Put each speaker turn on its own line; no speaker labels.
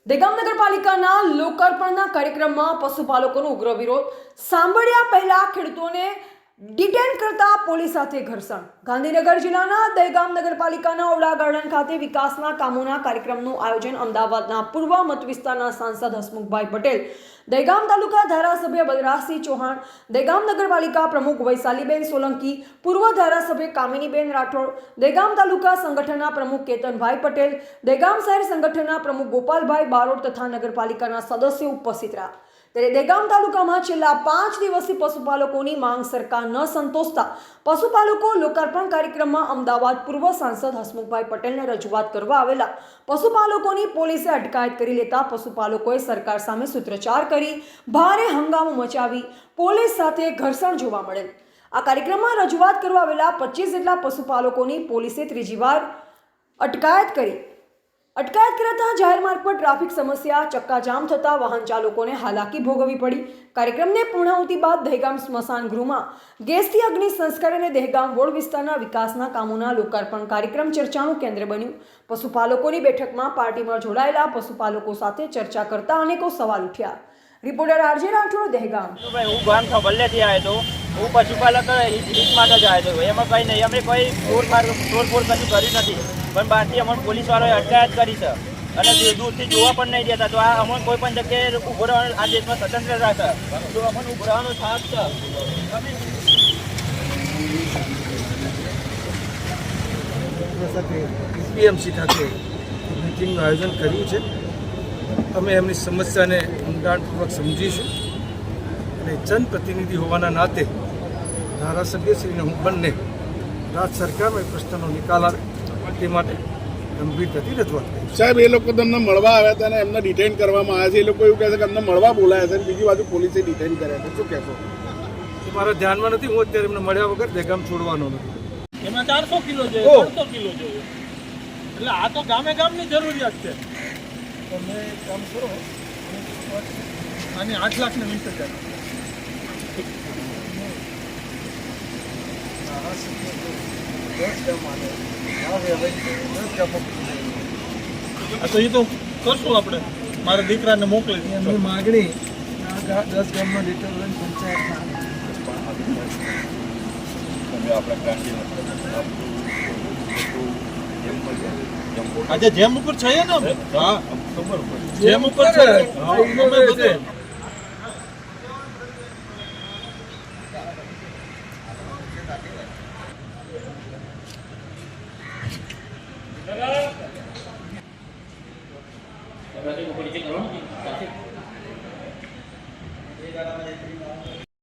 દહેગામ નગરપાલિકાના લોકાર્પણના કાર્યક્રમમાં પશુપાલકોનો ઉગ્ર વિરોધ. સાંભળ્યા પહેલા ખેડૂતોને ડિટેન કરતા પોલીસ સાથે ઘર્ષણ. ગાંધીનગર જિલ્લાના દહેગામ નગરપાલિકાના ઓવડા ગાર્ડન ખાતે વિકાસના કામોના કાર્યક્રમનું આયોજન. અમદાવાદના પૂર્વ મત વિસ્તારના સાંસદ હસમુખભાઈ પટેલ, દહેગામ તાલુકા ધારાસભ્ય બલરાજસિંહ ચૌહાણ, દહેગામ નગરપાલિકા પ્રમુખ વૈશાલીબેન સોલંકી, પૂર્વ ધારાસભ્ય કામિનીબેન રાઠોડ, દહેગામ તાલુકા સંગઠનના પ્રમુખ કેતનભાઈ પટેલ, દહેગામ શહેર સંગઠનના પ્રમુખ ગોપાલભાઈ બારોટ તથા નગરપાલિકાના સદસ્યો ઉપસ્થિત રહ્યા. ત્યારે દહેગામ તાલુકામાં છેલ્લા 5 દિવસથી પશુપાલકોની માંગ સરકાર ન સંતોષતા પશુપાલકો લોકાર્પણ કાર્યક્રમમાં અમદાવાદ પૂર્વ સાંસદ હસમુખભાઈ પટેલને રજૂઆત કરવા આવેલા પશુપાલકોની પોલીસે અટકાયત કરી લેતા પશુપાલકોએ સરકાર સામે સૂત્રોચ્ચાર કરી ભારે હંગામો મચાવી પોલીસ સાથે ઘર્ષણ જોવા મળેલ. આ કાર્યક્રમમાં રજૂઆત કરવા આવેલા 25 જેટલા પશુપાલકોની પોલીસે ત્રીજી વાર અટકાયત કરી. અટકાયત કરાતા જાહેર માર્ગ પર ટ્રાફિક સમસ્યા, ચક્કાજામ થતા વાહન ચાલકોને હાલાકી ભોગવવી પડી. કાર્યક્રમને પૂર્ણાહુતિ બાદ દહેગામ સ્મશાન ગૃહમાં ગેસથી અગ્નિ સંસ્કાર અને દહેગામ વોર્ડ વિસ્તારના વિકાસના કામોના લોકાર્પણ કાર્યક્રમ ચર્ચાનું કેન્દ્ર બન્યું. પશુપાલકોની બેઠકમાં પાર્ટીમાં જોડાયેલા પશુપાલકો સાથે ચર્ચા કરતા અનેકો સવાલ ઉઠ્યા. Reporter RJ Rathod, Dehgam.
હું ગામ ખબરલેથી આવ્યો હતો. હું પશુપાલક હિત માટે જ આવ્યો હતો. એમાં કંઈ નહીં, અમે કોઈ તોડફોડ કશું કર્યું નથી, પણ બહારથી અમને પોલીસવાળાએ અટકાયત કરી છે અને દૂરથી જોવા પણ નહીં દેતા. તો આ અમને કોઈ પણ જગ્યાએ ઉભો રહેવાનું, આ દેશમાં સ્વતંત્રતા છે તો અમને ઉભો રહેવાનો થાક છે.
પીએમસી ખાતે મિટિંગનું આયોજન કર્યું છે. અમે એમની સમસ્યાને ઊંડાણપૂર્વક સમજીશું અને જનપ્રતિનિધિ હોવાના નાતે ધારાસભ્યશ્રીને હું બંને રાજ્ય સરકારમાં એ પ્રશ્નનો નિકાલ આવે તે માટે ગંભીરતાથી રજૂઆત કરી.
સાહેબ, એ લોકો તમને મળવા આવ્યા હતા અને એમને ડિટેન કરવામાં આવ્યા છે. એ લોકો એવું કહે છે કે અમને મળવા બોલાયા છે, બીજી બાજુ પોલીસે ડિટેન કર્યા છે. શું કહેશો?
એ મારા ધ્યાનમાં નથી. હું અત્યારે એમને મળ્યા વગર દહેગામ છોડવાનો નથી.
એમાં 400 કિલો જોઈએ, 500 કિલો જોઈએ. એટલે આ તો ગામે ગામની જરૂરિયાત છે. તમે કામ કરો અને 8 લાખ ને 20,000. તો એ તો કરશું આપણે. મારા દીકરાને મોકલી
એમની માગણી 10 ગામમાં ડિટર્જન્ટ પંચાયતના
આજે જેમ ઉપર છે ને અમે. હા, જેમ ઉપર છે અમે બધે.
Berarti buku dicek dulu.